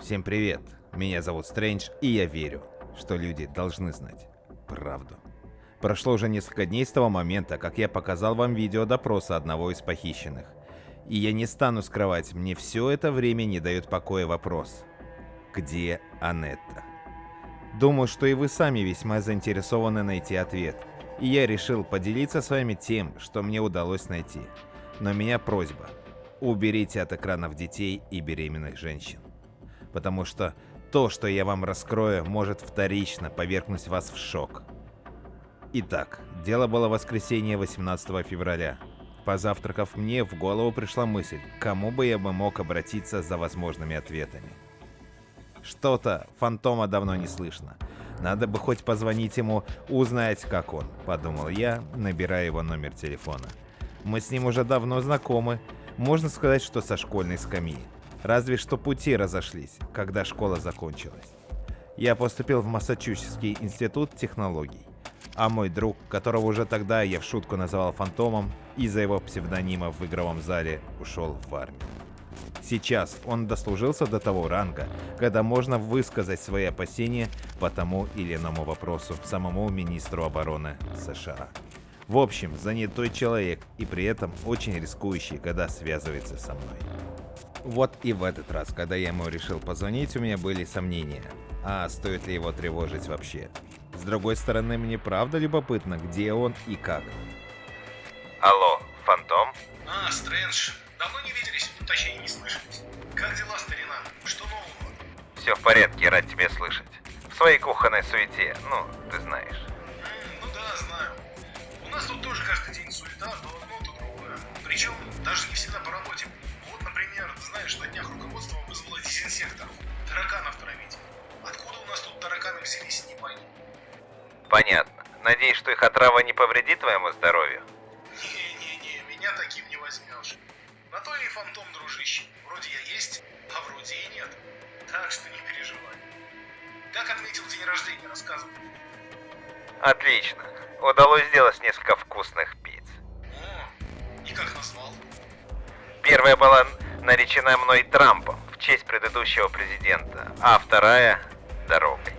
Всем привет, меня зовут Стрэндж, и я верю, что люди должны знать правду. Прошло уже несколько дней с того момента, как я показал вам видео допроса одного из похищенных. И я не стану скрывать, мне все это время не дает покоя вопрос. Где Анетта? Думаю, что и вы сами весьма заинтересованы найти ответ. И я решил поделиться с вами тем, что мне удалось найти. Но у меня просьба. Уберите от экранов детей и беременных женщин. Потому что то, что я вам раскрою, может вторично повергнуть вас в шок. Итак, дело было в воскресенье 18 февраля. Позавтракав, мне в голову пришла мысль, к кому бы я мог обратиться за возможными ответами. Что-то фантома давно не слышно. Надо бы хоть позвонить ему, узнать, как он, подумал я, набирая его номер телефона. Мы с ним уже давно знакомы, можно сказать, что со школьной скамьи. Разве что пути разошлись, когда школа закончилась. Я поступил в Массачусетский институт технологий. А мой друг, которого уже тогда я в шутку называл фантомом, из-за его псевдонима в игровом зале ушел в армию. Сейчас он дослужился до того ранга, когда можно высказать свои опасения по тому или иному вопросу самому министру обороны США. В общем, занятой человек и при этом очень рискующий, когда связывается со мной. Вот и в этот раз, когда я ему решил позвонить, у меня были сомнения, а стоит ли его тревожить вообще. С другой стороны, мне правда любопытно, где он и как. Алло, фантом? Стрэндж, давно не виделись, точнее не слышались. Как дела, старина? Что нового? Все в порядке, рад тебя слышать. В своей кухонной суете, ты знаешь. Ну да, знаю. У нас тут тоже каждый день суета, то одно, то другое. Причем даже не всегда по работе. Вот, например, знаешь, на днях руководство вызвало дезинсектор. Тараканов травить. Откуда у нас тут тараканы взялись, не пойму. Понятно. Надеюсь, что их отрава не повредит твоему здоровью? Не, меня таким не возьмешь. На то и фантом, дружище. Вроде я есть, а вроде и нет. Так что не переживай. Как отметил день рождения, рассказывай. Отлично. Удалось сделать несколько вкусных пиц. И как назвал? Первая была наречена мной Трампом в честь предыдущего президента, а вторая – дорогой.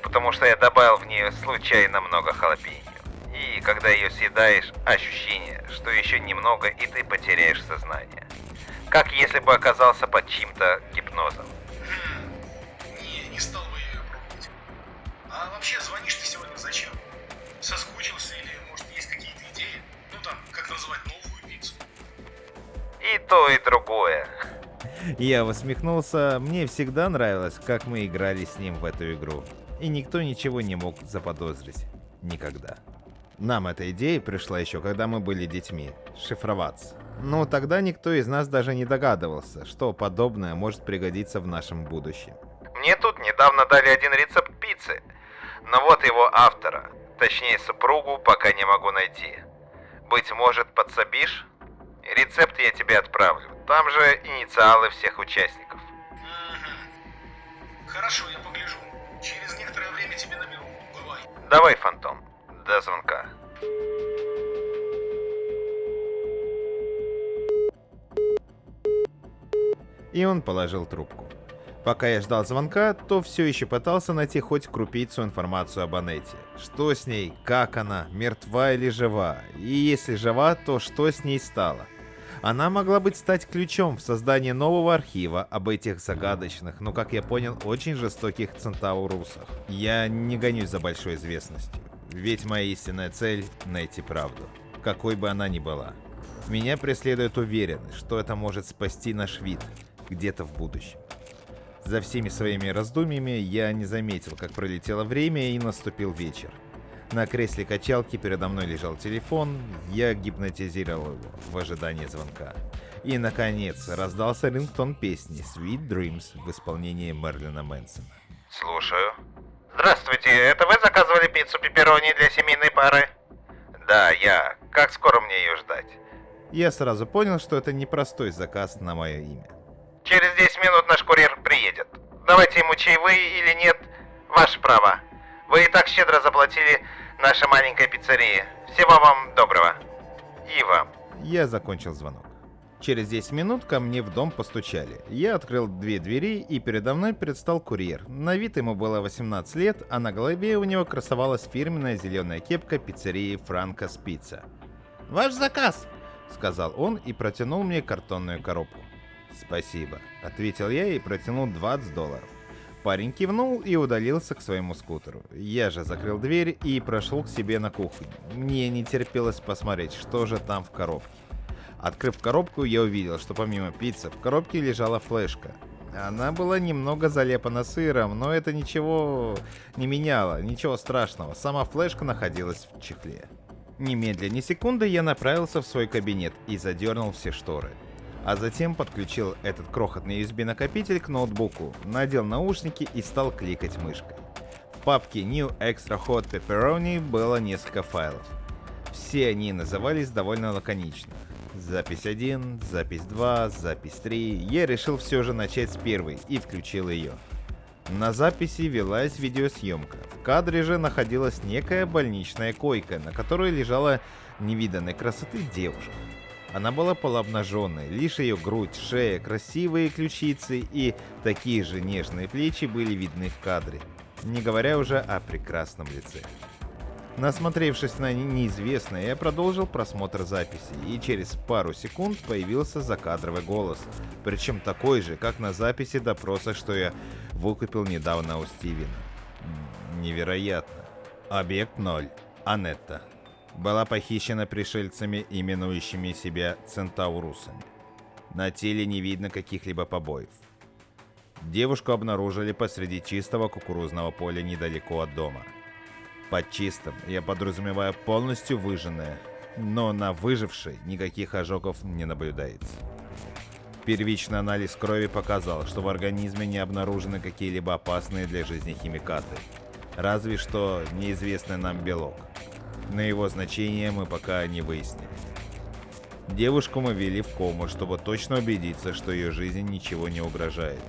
Потому что я добавил в нее случайно много халапеньо. И когда ее съедаешь, ощущение, что еще немного и ты потеряешь сознание. Как если бы оказался под чьим-то гипнозом. Не стал бы я ее пробовать. А вообще, звонишь ты сегодня зачем? Соскучился или, может, есть какие-то идеи? Как назвать новую пиццу? И то, и другое. Я усмехнулся, мне всегда нравилось, как мы играли с ним в эту игру. И никто ничего не мог заподозрить. Никогда. Нам эта идея пришла еще, когда мы были детьми. Шифроваться. Но тогда никто из нас даже не догадывался, что подобное может пригодиться в нашем будущем. Мне тут недавно дали один рецепт пиццы. Но вот его автора, точнее супругу, пока не могу найти. Быть может, подсобишь? Рецепт я тебе отправлю. Там же инициалы всех участников. Хорошо, я погляжу. Через некоторое время тебе наберу. Бывай. Давай, фантом. До звонка. И он положил трубку. Пока я ждал звонка, то все еще пытался найти хоть крупицу информацию об Анетте. Что с ней, как она, мертва или жива? И если жива, то что с ней стало? Она могла быть стать ключом в создании нового архива об этих загадочных, но, как я понял, очень жестоких центаурусах. Я не гонюсь за большой известностью, ведь моя истинная цель — найти правду, какой бы она ни была. Меня преследует уверенность, что это может спасти наш вид где-то в будущем. За всеми своими раздумьями я не заметил, как пролетело время и наступил вечер. На кресле качалки передо мной лежал телефон, я гипнотизировал его в ожидании звонка. И, наконец, раздался рингтон песни «Sweet Dreams» в исполнении Мерлина Мэнсона. Слушаю. Здравствуйте, это вы заказывали пиццу пепперони для семейной пары? Да, я. Как скоро мне ее ждать? Я сразу понял, что это непростой заказ на мое имя. Через 10 минут наш курьер приедет. Давайте ему чаевые или нет, ваше право. Вы и так щедро заплатили нашей маленькой пиццерии. Всего вам доброго. И вам. Я закончил звонок. Через 10 минут ко мне в дом постучали. Я открыл 2 двери, и передо мной предстал курьер. На вид ему было 18 лет, а на голове у него красовалась фирменная зеленая кепка пиццерии Франкос Пицца. «Ваш заказ!» — сказал он и протянул мне картонную коробку. «Спасибо», — ответил я и протянул $20. Парень кивнул и удалился к своему скутеру. Я же закрыл дверь и прошел к себе на кухню. Мне не терпелось посмотреть, что же там в коробке. Открыв коробку, я увидел, что помимо пиццы в коробке лежала флешка. Она была немного залепана сыром, но это ничего не меняло, ничего страшного. Сама флешка находилась в чехле. Немедленно, ни секунды, я направился в свой кабинет и задернул все шторы. А затем подключил этот крохотный USB-накопитель к ноутбуку, надел наушники и стал кликать мышкой. В папке New Extra Hot Pepperoni было несколько файлов. Все они назывались довольно лаконично. Запись 1, запись 2, запись 3. Я решил все же начать с первой и включил ее. На записи велась видеосъемка. В кадре же находилась некая больничная койка, на которой лежала невиданной красоты девушка. Она была полуобнаженной, лишь ее грудь, шея, красивые ключицы и такие же нежные плечи были видны в кадре, не говоря уже о прекрасном лице. Насмотревшись на неизвестное, я продолжил просмотр записи, и через пару секунд появился закадровый голос, причем такой же, как на записи допроса, что я выкупил недавно у Стивена. Невероятно. Объект 0. Анетта. Была похищена пришельцами, именующими себя центаурусами. На теле не видно каких-либо побоев. Девушку обнаружили посреди чистого кукурузного поля недалеко от дома. Под чистым я подразумеваю полностью выжженное, но на выжившей никаких ожогов не наблюдается. Первичный анализ крови показал, что в организме не обнаружены какие-либо опасные для жизни химикаты, разве что неизвестный нам белок. Но его значение мы пока не выяснили. Девушку мы ввели в кому, чтобы точно убедиться, что ее жизни ничего не угрожает.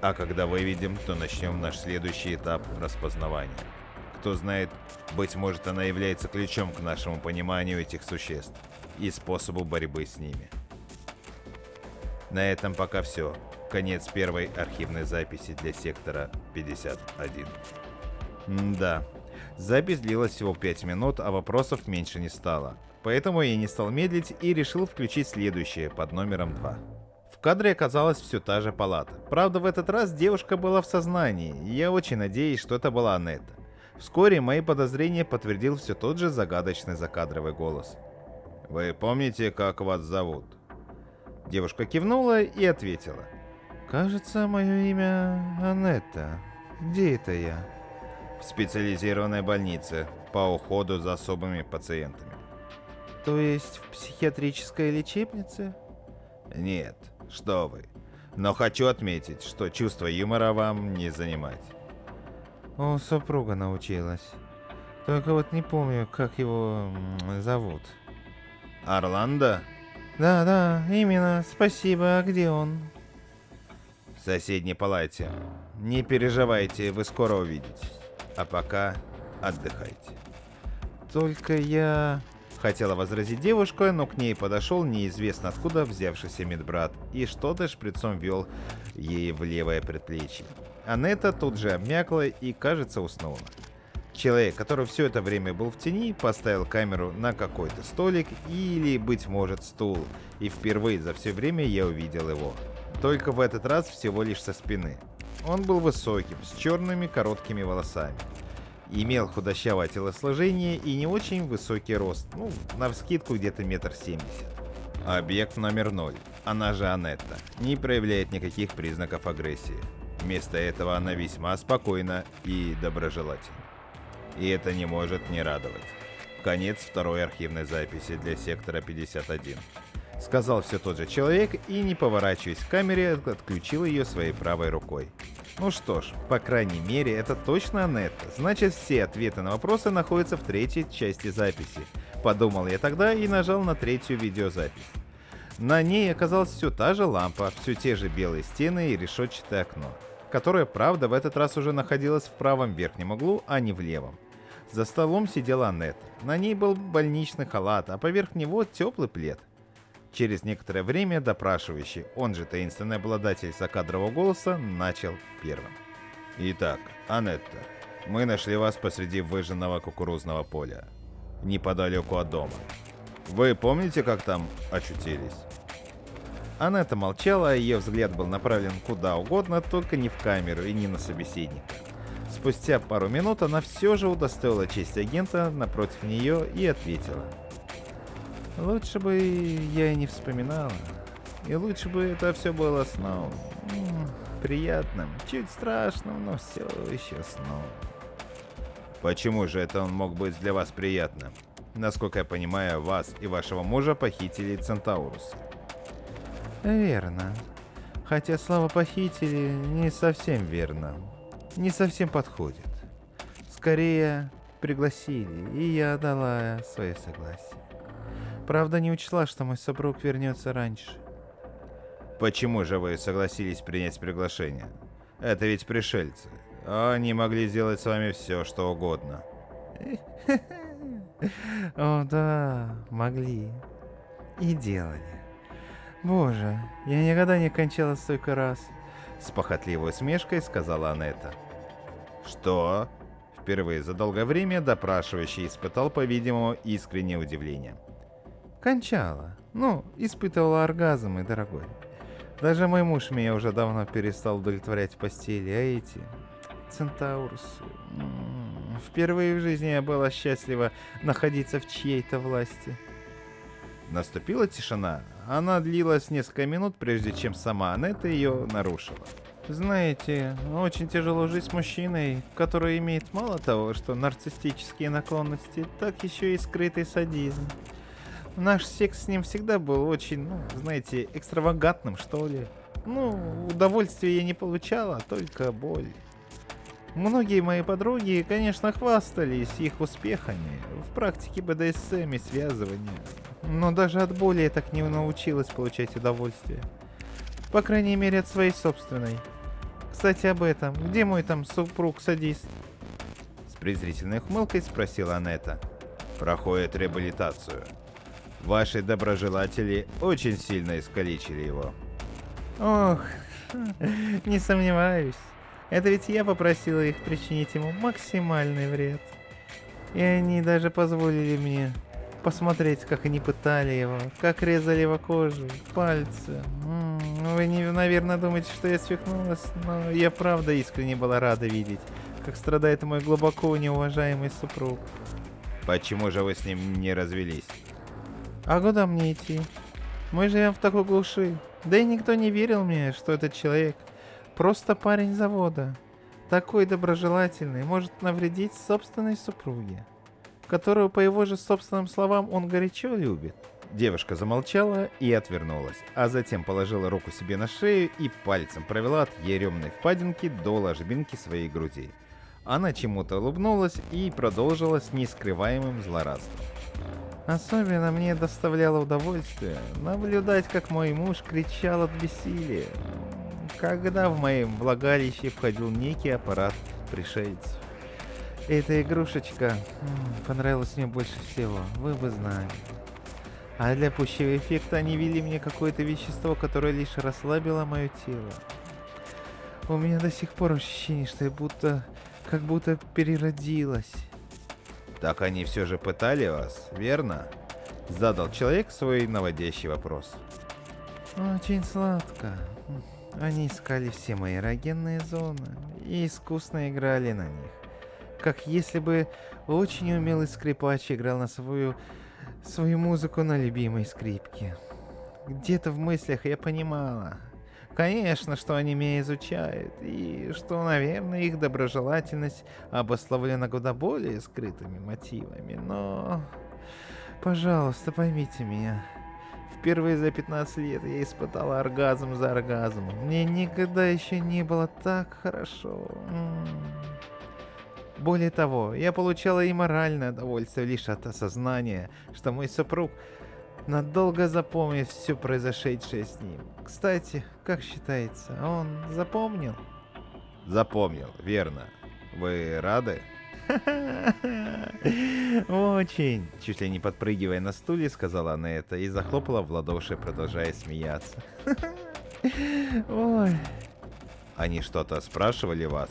А когда выведем, то начнем наш следующий этап распознавания. Кто знает, быть может, она является ключом к нашему пониманию этих существ и способу борьбы с ними. На этом пока все. Конец первой архивной записи для сектора 51. Да, запись длилась всего 5 минут, а вопросов меньше не стало. Поэтому я не стал медлить и решил включить следующее под номером 2. В кадре оказалась все та же палата. Правда, в этот раз девушка была в сознании, и я очень надеюсь, что это была Анетта. Вскоре мои подозрения подтвердил все тот же загадочный закадровый голос. «Вы помните, как вас зовут?» Девушка кивнула и ответила. «Кажется, мое имя Анетта. Где это я?» «В специализированной больнице по уходу за особыми пациентами». «То есть в психиатрической лечебнице?» «Нет, что вы. Но хочу отметить, что чувство юмора вам не занимать». «О, супруга научилась. Только вот не помню, как его зовут». «Орландо?» «Да, именно. Спасибо. А где он?» «В соседней палате. Не переживайте, вы скоро увидитесь. А пока отдыхайте». «Только я...» Хотела возразить девушка, но к ней подошел неизвестно откуда взявшийся медбрат и что-то шприцом ввел ей в левое предплечье. Анетта тут же обмякла и, кажется, уснула. Человек, который все это время был в тени, поставил камеру на какой-то столик или, быть может, стул, и впервые за все время я увидел его. Только в этот раз всего лишь со спины. Он был высоким, с черными короткими волосами. Имел худощавое телосложение и не очень высокий рост, навскидку где-то 1,70 м. Объект номер 0, она же Анетта, не проявляет никаких признаков агрессии. Вместо этого она весьма спокойна и доброжелательна. И это не может не радовать. Конец второй архивной записи для сектора 51. Сказал все тот же человек и, не поворачиваясь к камере, отключил ее своей правой рукой. Ну что ж, по крайней мере, это точно Анетта. Значит, все ответы на вопросы находятся в третьей части записи. Подумал я тогда и нажал на третью видеозапись. На ней оказалась все та же лампа, все те же белые стены и решетчатое окно, которое, правда, в этот раз уже находилось в правом верхнем углу, а не в левом. За столом сидела Анетта. На ней был больничный халат, а поверх него теплый плед. Через некоторое время допрашивающий, он же таинственный обладатель закадрового голоса, начал первым. Итак, Анетта, мы нашли вас посреди выжженного кукурузного поля, неподалеку от дома. Вы помните, как там очутились? Анетта молчала, а ее взгляд был направлен куда угодно, только не в камеру и не на собеседника. Спустя пару минут она все же удостоила честь агента напротив нее и ответила. Лучше бы я и не вспоминала. И лучше бы это все было сном. Приятным, чуть страшным, но все еще сном. Почему же это он мог быть для вас приятным? Насколько я понимаю, вас и вашего мужа похитили центаурусы. Верно. Хотя слово «похитили» не совсем верно. Не совсем подходит. Скорее, пригласили, и я дала свое согласие. Правда, не учла, что мой супруг вернется раньше. Почему же вы согласились принять приглашение? Это ведь пришельцы. Они могли сделать с вами все, что угодно. О, да, могли. И делали. Боже, я никогда не кончала столько раз. С похотливой усмешкой сказала Анетта. Что? Впервые за долгое время допрашивающий испытал, по-видимому, искреннее удивление. Кончала. Испытывала оргазмы, дорогой. Даже мой муж меня уже давно перестал удовлетворять в постели, а эти... Центаурусы... Впервые в жизни я была счастлива находиться в чьей-то власти. Наступила тишина. Она длилась несколько минут, прежде чем сама Анетта ее нарушила. Знаете, очень тяжело жить с мужчиной, который имеет мало того, что нарциссические наклонности, так еще и скрытый садизм. Наш секс с ним всегда был очень, знаете, экстравагантным, что ли. Удовольствия я не получала, только боль. Многие мои подруги, конечно, хвастались их успехами в практике БДСМ и связывания. Но даже от боли я так не научилась получать удовольствие. По крайней мере, от своей собственной. Кстати, об этом. Где мой там супруг-садист? С презрительной ухмылкой спросила Анетта. Проходит реабилитацию. Ваши доброжелатели очень сильно искалечили его. Ох, не сомневаюсь. Это ведь я попросила их причинить ему максимальный вред. И они даже позволили мне посмотреть, как они пытали его, как резали его кожу, пальцы. Вы, наверное, думаете, что я свихнулась, но я правда искренне была рада видеть, как страдает мой глубоко неуважаемый супруг. Почему же вы с ним не развелись? А куда мне идти? Мы живем в такой глуши. Да и никто не верил мне, что этот человек просто парень завода. Такой доброжелательный может навредить собственной супруге, которую, по его же собственным словам, он горячо любит. Девушка замолчала и отвернулась, а затем положила руку себе на шею и пальцем провела от еремной впадинки до ложбинки своей груди. Она чему-то улыбнулась и продолжила с нескрываемым злорадством. Особенно мне доставляло удовольствие наблюдать, как мой муж кричал от бессилия, когда в моем влагалище входил некий аппарат пришельцев. Эта игрушечка понравилась мне больше всего, вы бы знали. А для пущего эффекта они ввели мне какое-то вещество, которое лишь расслабило мое тело. У меня до сих пор ощущение, что я как будто переродилась. Так они все же пытали вас, верно? Задал человек свой наводящий вопрос. Очень сладко. Они искали все мои эрогенные зоны и искусно играли на них. Как если бы очень умелый скрипач играл на свою музыку на любимой скрипке. Где-то в мыслях я понимала, конечно, что они меня изучают, и что, наверное, их доброжелательность обусловлена куда более скрытыми мотивами, но... Пожалуйста, поймите меня. Впервые за 15 лет я испытала оргазм за оргазмом. Мне никогда еще не было так хорошо. Более того, я получала и моральное удовольствие лишь от осознания, что мой супруг надолго запомнит все произошедшее с ним. Кстати, как считается, он запомнил? Запомнил, верно. Вы рады? Очень, чуть ли не подпрыгивая на стуле, сказала она это и захлопала в ладоши, продолжая смеяться. Ой. Они что-то спрашивали вас?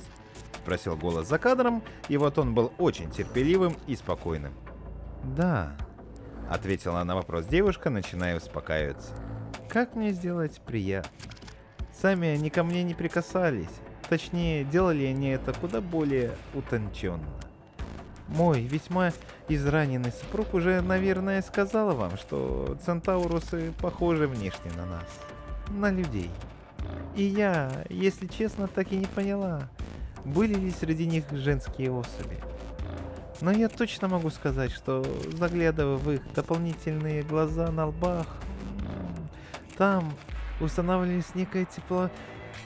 Спросил голос за кадром, и вот он был очень терпеливым и спокойным. Да, ответила на вопрос девушка, начиная успокаиваться. Как мне сделать приятно? Сами они ко мне не прикасались. Точнее, делали они это куда более утонченно. Мой весьма израненный супруг уже, наверное, сказал вам, что центаурусы похожи внешне на нас, на людей. И я, если честно, так и не поняла, были ли среди них женские особи. Но я точно могу сказать, что, заглядывая в их дополнительные глаза на лбах, там устанавливалась некая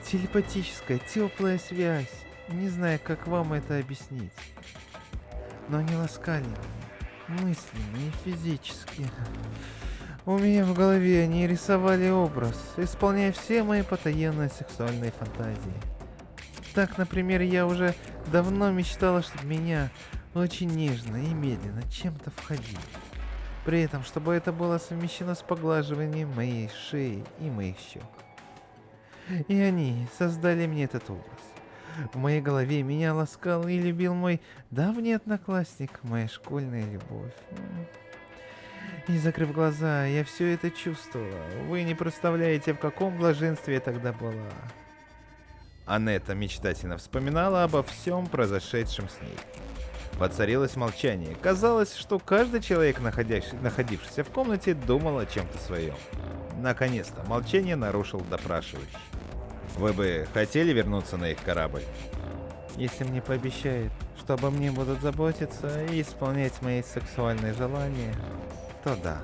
телепатическая, теплая связь. Не знаю, как вам это объяснить. Но они ласкали меня, мысленно и физически. У меня в голове они рисовали образ, исполняя все мои потаенные сексуальные фантазии. Так, например, я уже давно мечтала, чтобы меня очень нежно и медленно чем-то входили. При этом, чтобы это было совмещено с поглаживанием моей шеи и моих щек. И они создали мне этот образ. В моей голове меня ласкал и любил мой давний одноклассник, моя школьная любовь. И закрыв глаза, я все это чувствовала. Вы не представляете, в каком блаженстве я тогда была. Анетта мечтательно вспоминала обо всем произошедшем с ней. Воцарилось молчание. Казалось, что каждый человек, находившийся в комнате, думал о чем-то своем. Наконец-то молчание нарушил допрашивающий. Вы бы хотели вернуться на их корабль? Если мне пообещают, что обо мне будут заботиться и исполнять мои сексуальные желания, то да.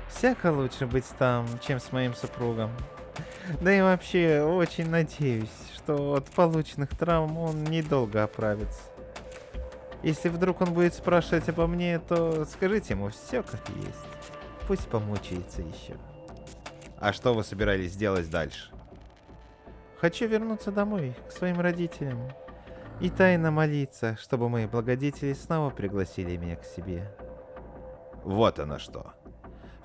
Всяко лучше быть там, чем с моим супругом. Да и вообще, очень надеюсь, что от полученных травм он недолго оправится. Если вдруг он будет спрашивать обо мне, то скажите ему все как есть. Пусть помучается еще. А что вы собирались делать дальше? Хочу вернуться домой, к своим родителям. И тайно молиться, чтобы мои благодетели снова пригласили меня к себе. Вот оно что.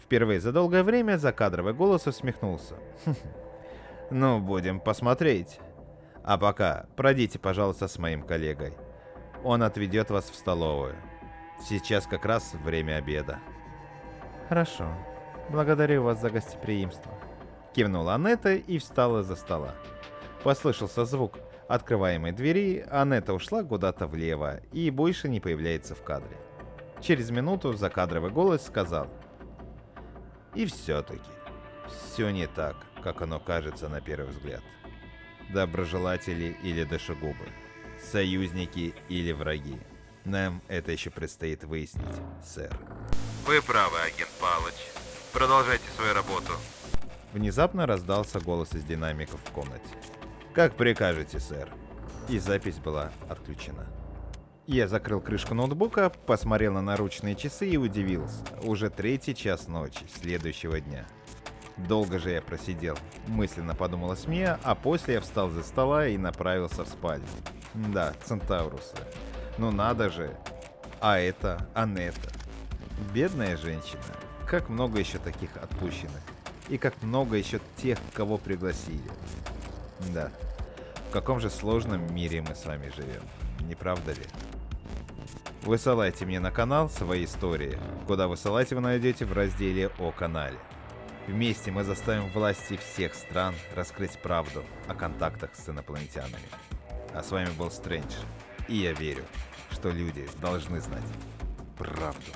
Впервые за долгое время закадровый голос усмехнулся. Ну, будем посмотреть. А пока пройдите, пожалуйста, с моим коллегой. Он отведет вас в столовую. Сейчас как раз время обеда. Хорошо. Благодарю вас за гостеприимство. Кивнула Анетта и встала за стола. Послышался звук открываемой двери, Анетта ушла куда-то влево и больше не появляется в кадре. Через минуту закадровый голос сказал: и все-таки, все не так, как оно кажется на первый взгляд. Доброжелатели или душегубы, союзники или враги. Нам это еще предстоит выяснить, сэр. Вы правы, агент Палыч. Продолжайте свою работу. Внезапно раздался голос из динамиков в комнате. Как прикажете, сэр. И запись была отключена. Я закрыл крышку ноутбука, посмотрел на наручные часы и удивился. Уже 3-й час ночи, следующего дня. Долго же я просидел, мысленно подумала Смея, а после я встал за стола и направился в спальню. Да, центаурусы. Ну надо же. А это Анетта. Бедная женщина. Как много еще таких отпущенных. И как много еще тех, кого пригласили. Да. В каком же сложном мире мы с вами живем. Не правда ли? Высылайте мне на канал свои истории. Куда высылать вы найдете в разделе о канале. Вместе мы заставим власти всех стран раскрыть правду о контактах с инопланетянами. А с вами был Стрэндж. И я верю, что люди должны знать правду.